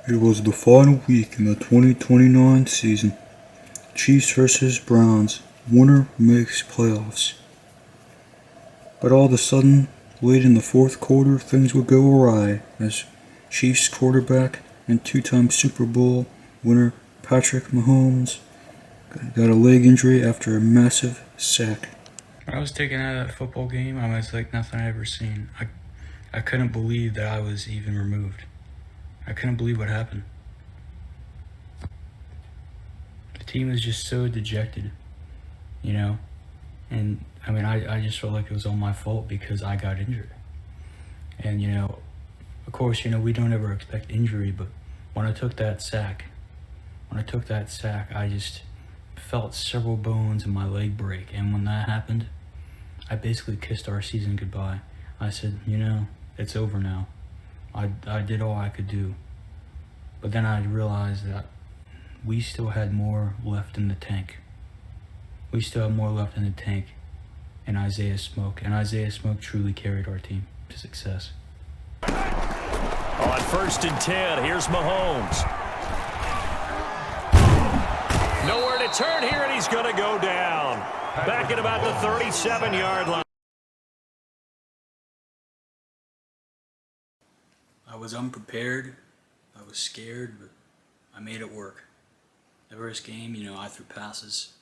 It was the final week in the 2029 season. Chiefs versus Browns. Winner makes playoffs. But all of a sudden, late in the fourth quarter, things would go awry as Chiefs quarterback and two-time Super Bowl winner Patrick Mahomes got a leg injury after a massive sack. When I was taken out of that football game, I was like nothing I'd ever seen. I couldn't believe that I was even removed. I couldn't believe what happened. The team was just so dejected, you know? And I mean, I just felt like it was all my fault because I got injured. And, of course, we don't ever expect injury, but when I took that sack, I just felt several bones in my leg break. And when that happened, I basically kissed our season goodbye. I said, it's over now. I did all I could do. But then I realized that we still had more left in the tank. And Isaiah Smoke. And Isaiah Smoke truly carried our team to success. On 1st and 10, here's Mahomes. Nowhere to turn here, and he's going to go down. Back at about the 37-yard line. I was unprepared. I was scared, but I made it work. The first game, I threw passes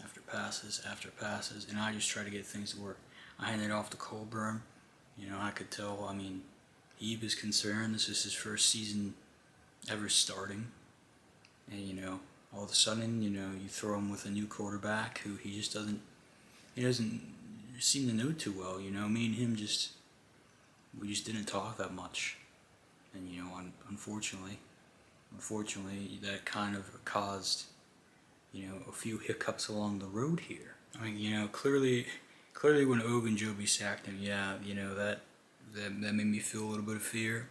after passes, and I just tried to get things to work. I handed it off to Colburn. I could tell, he was concerned. This is his first season ever starting. And, all of a sudden, you throw him with a new quarterback who he doesn't seem to know too well. Me and him we just didn't talk that much. And, unfortunately, that kind of caused, a few hiccups along the road here. Clearly when Ogunjobi sacked him, that made me feel a little bit of fear.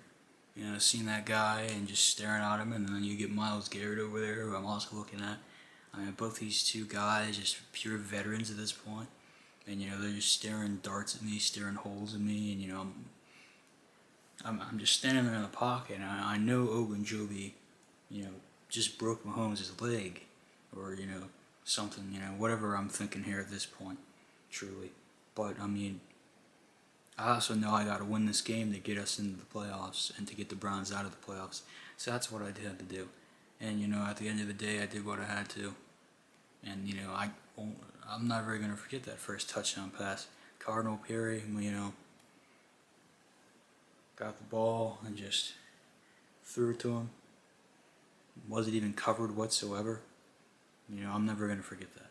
Seeing that guy and just staring at him, and then you get Myles Garrett over there, who I'm also looking at. Both these two guys, just pure veterans at this point. And, they're just staring darts at me, staring holes at me, and, I'm just standing there in the pocket, and I know Ogunjobi, just broke Mahomes' leg, or, something, whatever I'm thinking here at this point, truly. But, I also know I got to win this game to get us into the playoffs and to get the Browns out of the playoffs. So that's what I had to do. And, at the end of the day, I did what I had to. And, I'm never going to forget that first touchdown pass. Cardinal Perry, got the ball and just threw it to him. Wasn't even covered whatsoever. I'm never going to forget that.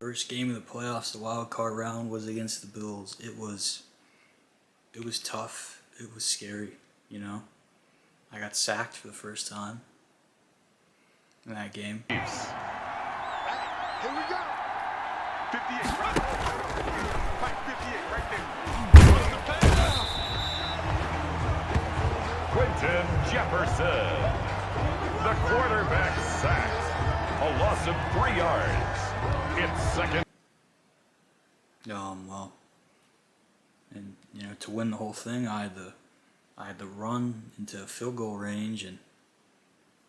First game of the playoffs, the wild card round, was against the Bills. It was tough. It was scary, I got sacked for the first time in that game. Here we go. 58, right? Like 58, right there. Quentin Jefferson. The quarterback sacked. A loss of 3 yards. It's second. Well, and to win the whole thing, I had to run into field goal range, and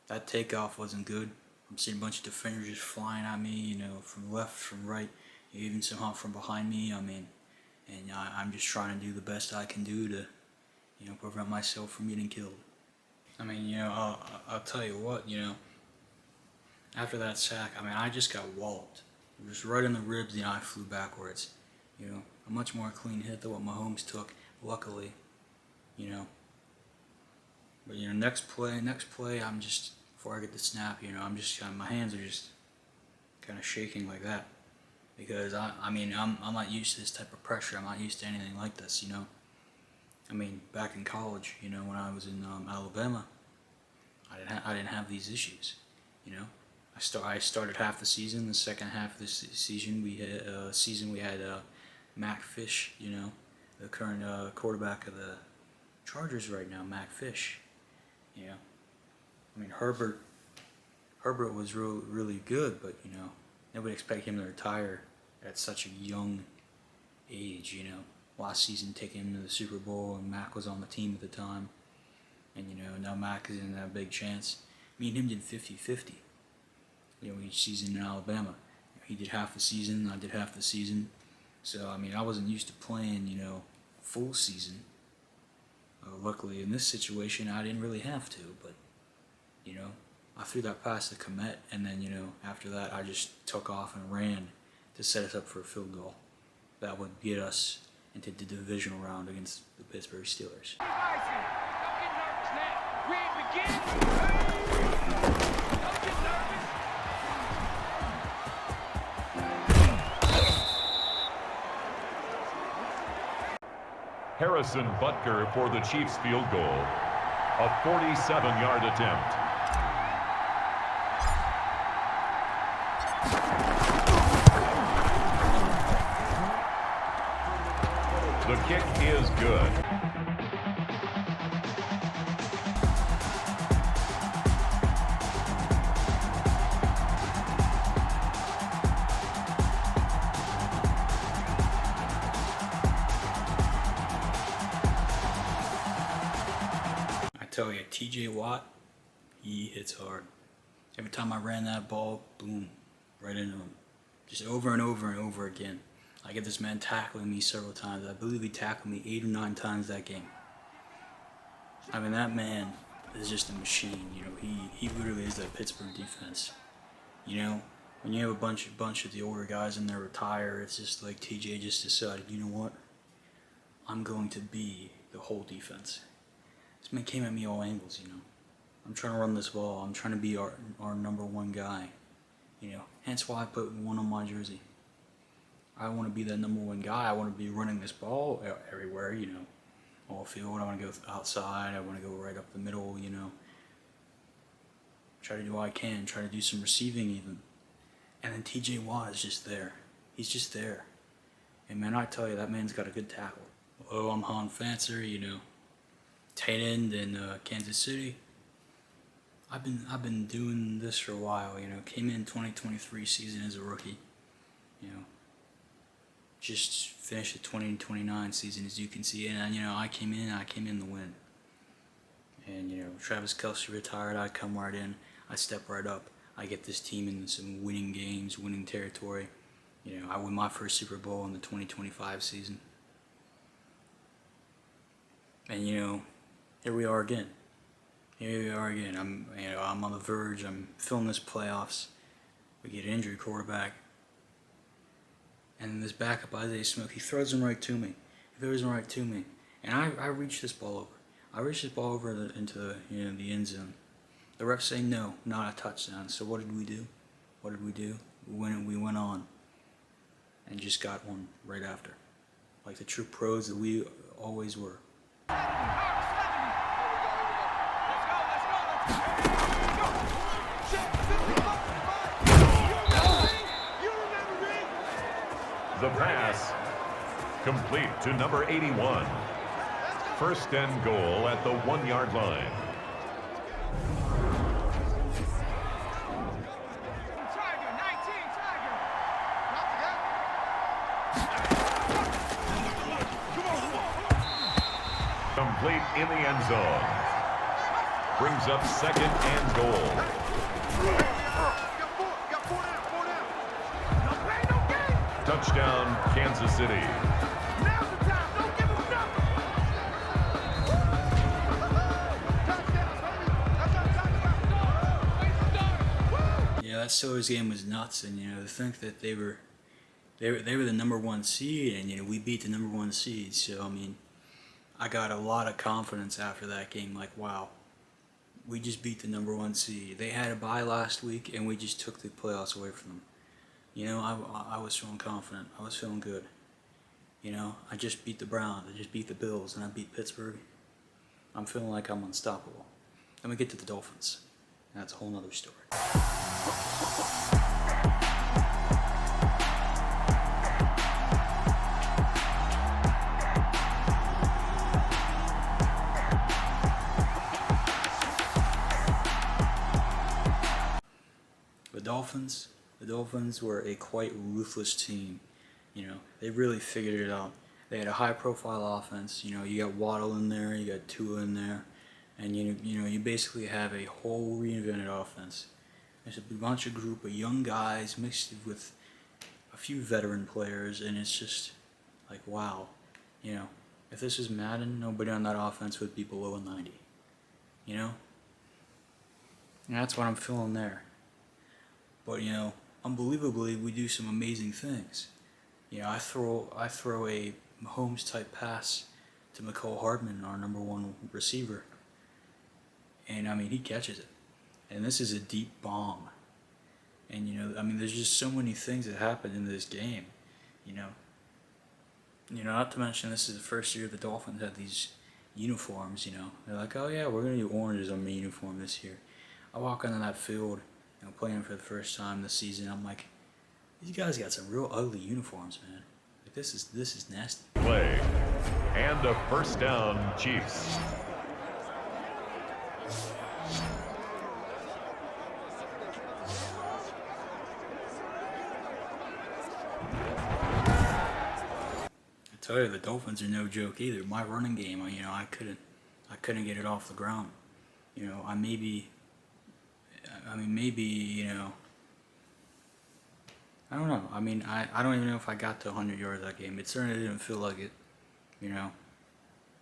that takeoff wasn't good. I'm seeing a bunch of defenders just flying at me, from left, from right, even somehow from behind me. And I'm just trying to do the best I can do to, prevent myself from getting killed. I'll tell you what, after that sack, I just got walloped. It was right in the ribs, I flew backwards. A much more clean hit than what Mahomes took, luckily. But next play, I'm just, before I get the snap, I'm just my hands are just kind of shaking like that. because I'm not used to this type of pressure. I'm not used to anything like this, you know. I mean, back in college, you know, when I was in Alabama, I didn't have these issues, you know. I started half the season. The second half of this season, we had Mac Fish, you know, the current quarterback of the Chargers right now, Mac Fish. You know, I mean Herbert was really good, but you know, nobody expected him to retire at such a young age. You know, last season taking him to the Super Bowl, and Mac was on the team at the time, and you know, now Mac is in that big chance. Me and him did 50-50. You know, each season in Alabama, he did half the season, I did half the season. So I mean, I wasn't used to playing, you know, full season. Luckily, in this situation, I didn't really have to, but you know, I threw that pass to Komet, and then you know, after that, I just took off and ran to set us up for a field goal that would get us into the divisional round against the Pittsburgh Steelers. Harrison Butker for the Chiefs field goal. A 47-yard attempt. The kick is good. I tell you, TJ Watt, he hits hard. Every time I ran that ball, boom, right into him. Just over and over and over again. I get this man tackling me several times. I believe he tackled me 8 or 9 times that game. I mean, that man is just a machine. You know, he literally is that Pittsburgh defense. You know, when you have a bunch of the older guys and they retire, it's just like TJ just decided, you know what? I'm going to be the whole defense. This man came at me all angles, you know. I'm trying to run this ball. I'm trying to be our number one guy. You know, hence why I put 1 on my jersey. I want to be that number one guy. I want to be running this ball everywhere, you know. All field. I want to go outside. I want to go right up the middle, you know. Try to do what I can. Try to do some receiving even. And then TJ Watt is just there. He's just there. And man, I tell you, that man's got a good tackle. Oh, I'm Han Fancer, you know. Tight end in Kansas City. I've been doing this for a while, you know. Came in 2023 season as a rookie, you know. Just finished the 2029 season, as you can see, and you know, I came in to win. And you know, Travis Kelce retired, I come right in, I step right up, I get this team into some winning games, winning territory. You know, I win my first Super Bowl in the 2025 season. And you know, here we are again. I'm on the verge. I'm filling this playoffs. We get an injured quarterback. And this backup, Isaiah Smith, he throws him right to me. And I reach this ball over. I reach this ball over into the end zone. The refs say no, not a touchdown. So what did we do? We went on and just got one right after. Like the true pros that we always were. The pass complete to number 81. First and goal at the 1-yard line. Complete in the end zone. Brings up second and goal. Touchdown, Kansas City. Yeah, that Steelers game was nuts, and you know, to think that they were the number 1 seed, and you know, we beat the number 1 seed. So I mean, I got a lot of confidence after that game. Like, wow, we just beat the number 1 seed. They had a bye last week, and we just took the playoffs away from them. You know, I was feeling confident. I was feeling good. You know, I just beat the Browns. I just beat the Bills, and I beat Pittsburgh. I'm feeling like I'm unstoppable. Then we get to the Dolphins. And that's a whole nother story. The Dolphins were a quite ruthless team. You know, they really figured it out. They had a high-profile offense. You know, you got Waddle in there, you got Tua in there, and you basically have a whole reinvented offense. There's a bunch of group of young guys mixed with a few veteran players, and it's just like, wow. You know, if this was Madden, nobody on that offense would be below a 90. You know, and that's what I'm feeling there. But you know, unbelievably, we do some amazing things. You know, I throw a Mahomes type pass to McCole Hardman, our number one receiver, and I mean he catches it. And this is a deep bomb. And you know, I mean, there's just so many things that happen in this game. You know, not to mention this is the first year the Dolphins had these uniforms. You know, they're like, oh yeah, we're gonna do oranges on my uniform this year. I walk onto that field, you know, playing for the first time this season. I'm like, these guys got some real ugly uniforms, man. Like this is nasty. Play. And a first down, Chiefs. I tell you, the Dolphins are no joke either. My running game, you know, I couldn't get it off the ground. You know, maybe, you know, I don't know. I mean, I don't even know if I got to 100 yards that game. It certainly didn't feel like it, you know.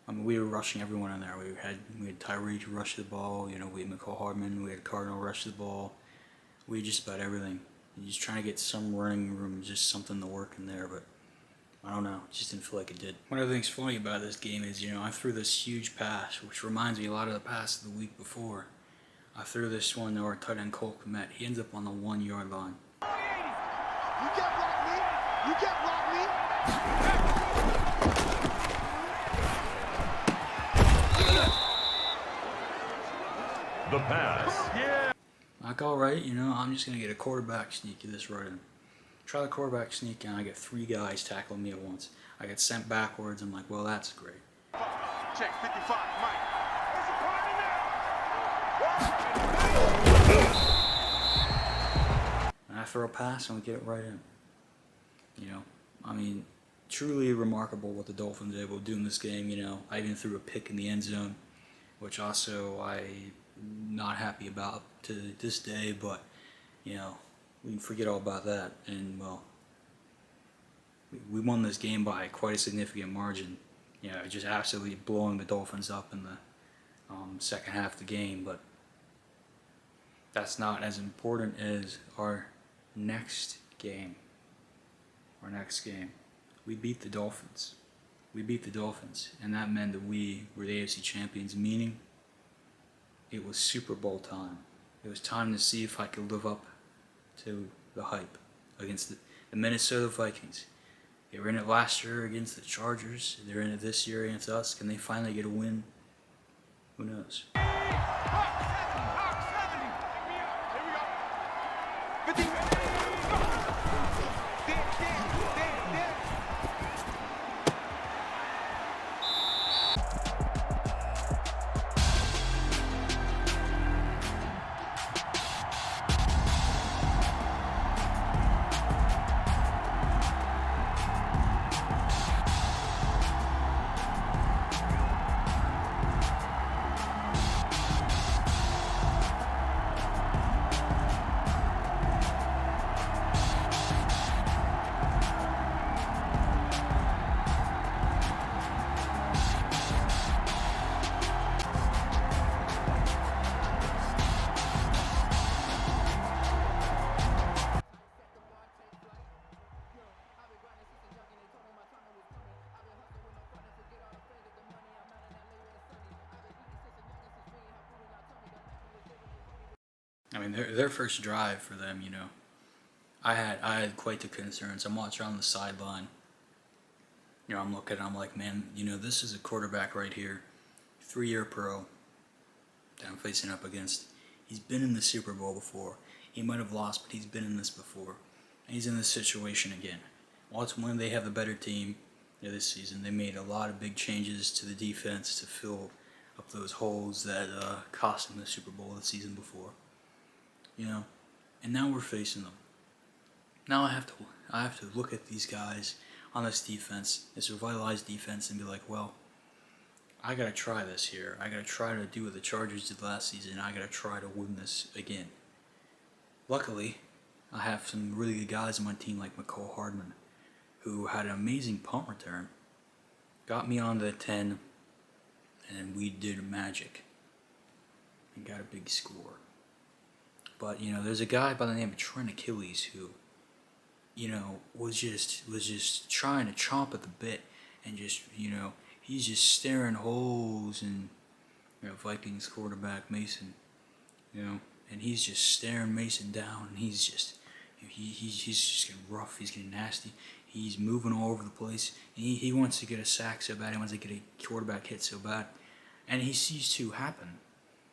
I mean, we were rushing everyone in there. We had Tyreek rush the ball, you know, we had McCall Hardman, we had Cardinal rush the ball. We had just about everything. You're just trying to get some running room, just something to work in there, but I don't know. It just didn't feel like it did. One of the things funny about this game is, you know, I threw this huge pass, which reminds me a lot of the pass of the week before. I threw this one to our tight end Cole Kmet. He ends up on the 1 yard line. You can't block me. You can't block me. The pass. Yeah. Like, all right, you know, I'm just going to get a quarterback sneak this right in. Try the quarterback sneak, and I get 3 guys tackling me at once. I get sent backwards. I'm like, well, that's great. Check 55, Mike. There's a party now. And I throw a pass, and we get it right in. You know, I mean, truly remarkable what the Dolphins were able to do in this game. You know, I even threw a pick in the end zone, which also I'm not happy about to this day, but, you know, we can forget all about that. And, well, we won this game by quite a significant margin. You know, just absolutely blowing the Dolphins up in the second half of the game, but that's not as important as our next game. We beat the Dolphins. And that meant that we were the AFC champions, meaning it was Super Bowl time. It was time to see if I could live up to the hype against the Minnesota Vikings. They were in it last year against the Chargers. They're in it this year against us. Can they finally get a win? Who knows? I mean, their first drive for them, you know, I had quite the concerns. I'm watching on the sideline. You know, I'm looking, I'm like, man, you know, this is a quarterback right here, 3-year pro that I'm facing up against. He's been in the Super Bowl before. He might have lost, but he's been in this before. And he's in this situation again. Ultimately, they have the better team this season. They made a lot of big changes to the defense to fill up those holes that cost them the Super Bowl the season before. You know, and now we're facing them. Now I have to look at these guys on this defense, this revitalized defense, and be like, well, I gotta try this here. I gotta try to do what the Chargers did last season. I gotta try to win this again. Luckily, I have some really good guys on my team like McCole Hardman, who had an amazing punt return, got me on the 10, and we did magic and got a big score. But, you know, there's a guy by the name of Trent Achilles who, you know, was just trying to chomp at the bit and just, you know, he's just staring holes in, you know, Vikings quarterback Mason, you know, and he's just staring Mason down, and he's just, he's just getting rough, he's getting nasty, he's moving all over the place, and he wants to get a sack so bad, he wants to get a quarterback hit so bad, and he sees two happen.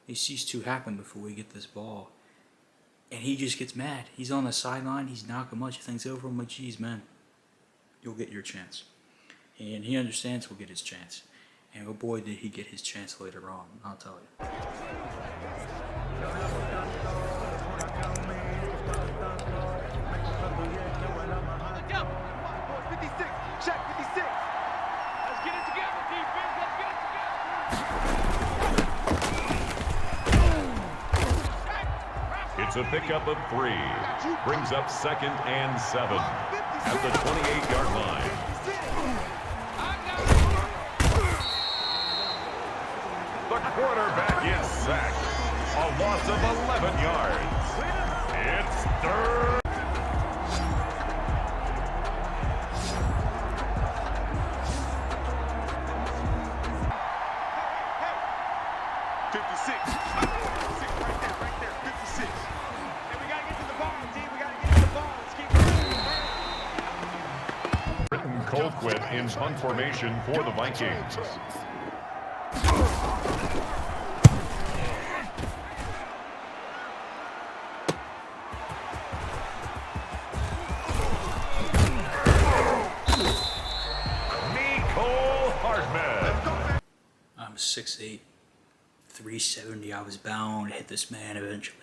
He sees two happen before we get this ball. And he just gets mad. He's on the sideline. He's knocking a bunch of things over. I'm like, geez, man, you'll get your chance. And he understands he'll get his chance. And oh boy, did he get his chance later on, I'll tell you. Check 56. Let's get it together, defense. Let's get it together. It's a pickup of 3. Brings up 2nd and 7 at the 28-yard line. The quarterback is sacked. A loss of 11 yards. It's third. Colquitt in punt formation for the Vikings. Nicole Hartman. I'm 6'8", 370. I was bound to hit this man eventually.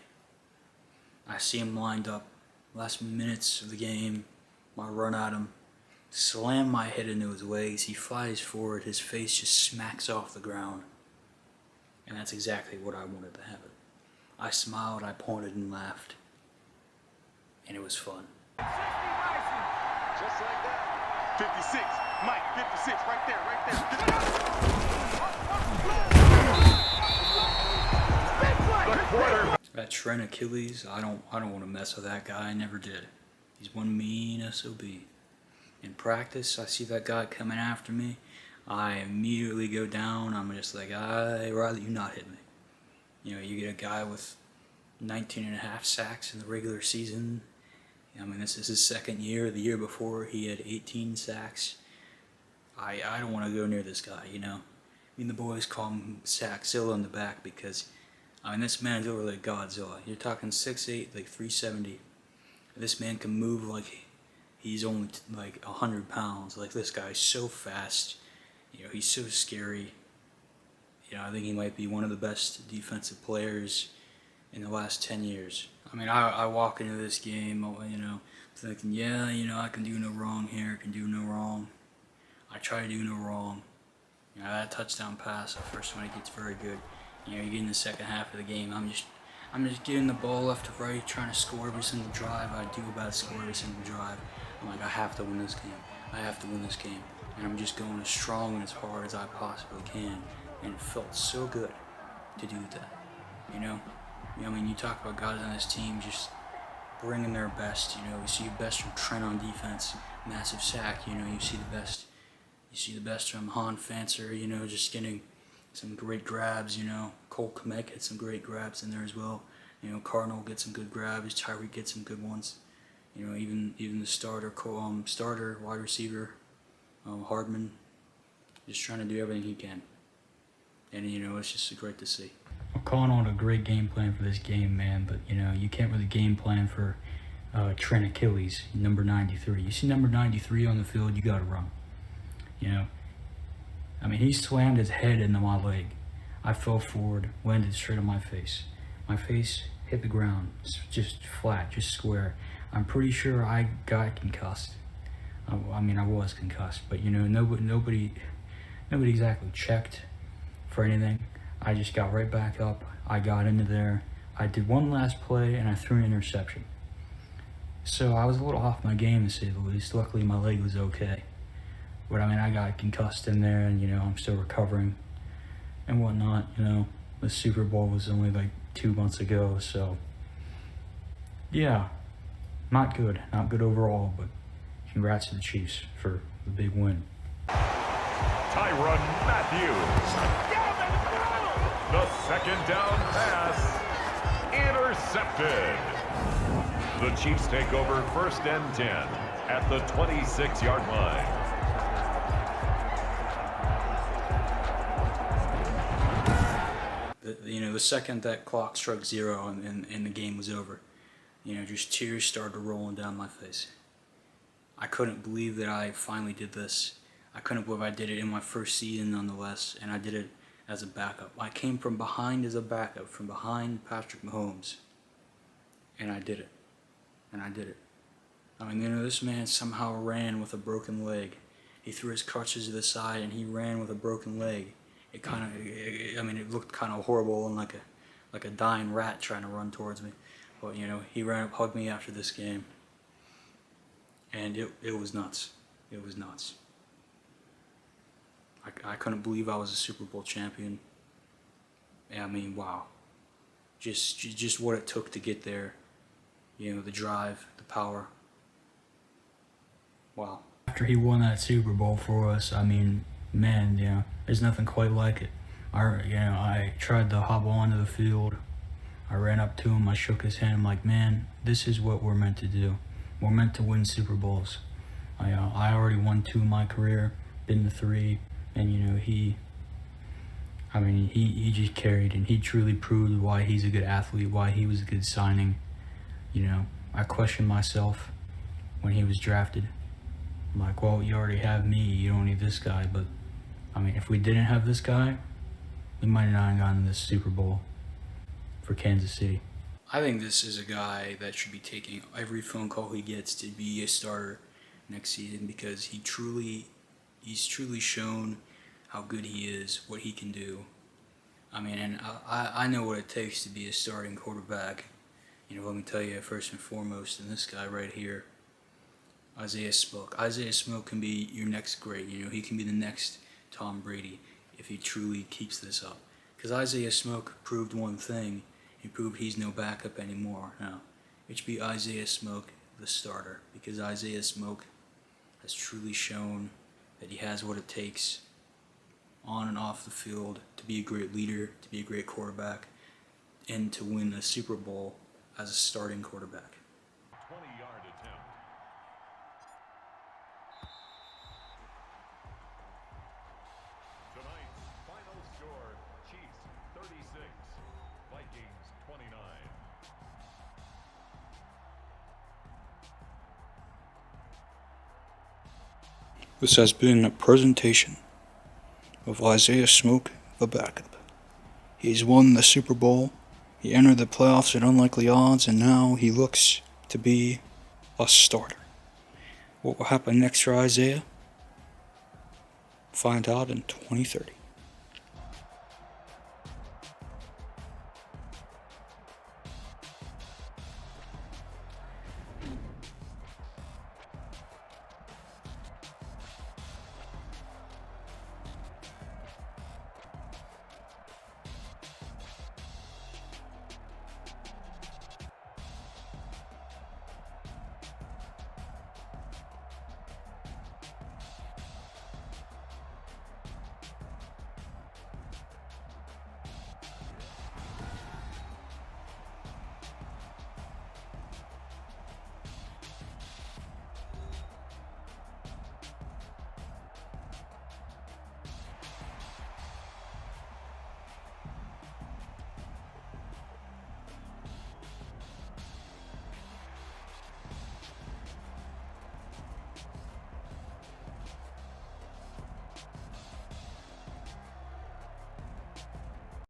I see him lined up. Last minutes of the game, my run at him. Slam my head into his legs. He flies forward. His face just smacks off the ground. And that's exactly what I wanted to happen. I smiled, I pointed and laughed. And it was fun. Just like that. 56. Mike, 56. Right there. That Trent Achilles, I don't want to mess with that guy. I never did. He's one mean SOB. In practice, I see that guy coming after me. I immediately go down. I'm just like, I'd rather you not hit me. You know, you get a guy with 19.5 sacks in the regular season. I mean, this is his second year. The year before, he had 18 sacks. I don't want to go near this guy, you know. I mean, the boys call him Sackzilla in the back because, I mean, this man's literally like Godzilla. You're talking 6'8", like 370. This man can move like he's only like 100 pounds. Like, this guy's so fast. You know, he's so scary. You know, I think he might be one of the best defensive players in the last 10 years. I mean, I walk into this game, you know, thinking, yeah, you know, I can do no wrong here, I can do no wrong. I try to do no wrong. You know, that touchdown pass, the first one, it gets very good. You know, you get in the second half of the game, I'm just getting the ball left to right, trying to score every single drive. I do about score every single drive. I'm like, I have to win this game. I have to win this game. And I'm just going as strong and as hard as I possibly can. And it felt so good to do that, you know? I mean, you talk about guys on this team just bringing their best, you know. You see the best from Trent on defense, massive sack, you know. You see the best from Han Fancer, you know, just getting some great grabs, you know. Cole Kmet had some great grabs in there as well. You know, Cardinal gets some good grabs, Tyreek gets some good ones. Even the starter wide receiver, Hardman, just trying to do everything he can. And, it's just great to see. I'm calling on a great game plan for this game, man, but, you can't really game plan for Trent Achilles, number 93. You see number 93 on the field, you got to run. He slammed his head into my leg. I fell forward, landed straight on my face. My face hit the ground, just flat, just square. I'm pretty sure I got concussed. I was concussed, but nobody exactly checked for anything. I just got right back up. I got into there. I did one last play and I threw an interception. So I was a little off my game, to say the least. Luckily, my leg was okay. But I got concussed in there, and I'm still recovering and whatnot. The Super Bowl was only like 2 months ago, so yeah, not good overall. But congrats to the Chiefs for the big win. Tyrann Mathieu. The second down pass intercepted. The Chiefs take over 1st and 10 at the 26-yard line. The second that clock struck 0 and the game was over, just tears started rolling down my face. I couldn't believe that I finally did this. I couldn't believe I did it in my first season, nonetheless, and I did it as a backup. I came from behind as a backup, from behind Patrick Mahomes, and I did it. This man somehow ran with a broken leg. He threw his crutches to the side and he ran with a broken leg. It looked kind of horrible and like a dying rat trying to run towards me. But, he ran up, hugged me after this game. And it was nuts. It was nuts. I couldn't believe I was a Super Bowl champion. Wow. Just what it took to get there. The drive, the power. Wow. After he won that Super Bowl for us, there's nothing quite like it. I tried to hop onto the field. I ran up to him, I shook his hand. I'm like, man, this is what we're meant to do. We're meant to win Super Bowls. I already won 2 in my career, been to 3, and he just carried, and he truly proved why he's a good athlete, why he was a good signing. I questioned myself when he was drafted. I'm like, well, you already have me, you don't need this guy. But if we didn't have this guy, we might not have gotten this Super Bowl for Kansas City. I think this is a guy that should be taking every phone call he gets to be a starter next season, because he's truly shown how good he is, what he can do. And I know what it takes to be a starting quarterback. Let me tell you, first and foremost, and this guy right here, Isaiah Smoke. Isaiah Smoke can be your next great. He can be the next Tom Brady if he truly keeps this up. Because Isaiah Smoke proved one thing. He proved he's no backup anymore. Now, it should be Isaiah Smoke, the starter. Because Isaiah Smoke has truly shown that he has what it takes on and off the field to be a great leader, to be a great quarterback, and to win a Super Bowl as a starting quarterback. 20-yard attempt. Tonight's final score, Chiefs 36, Vikings 29. This has been a presentation of Isaiah Smoke, the backup. He's won the Super Bowl. He entered the playoffs at unlikely odds, and now he looks to be a starter. What will happen next for Isaiah? Find out in 2030.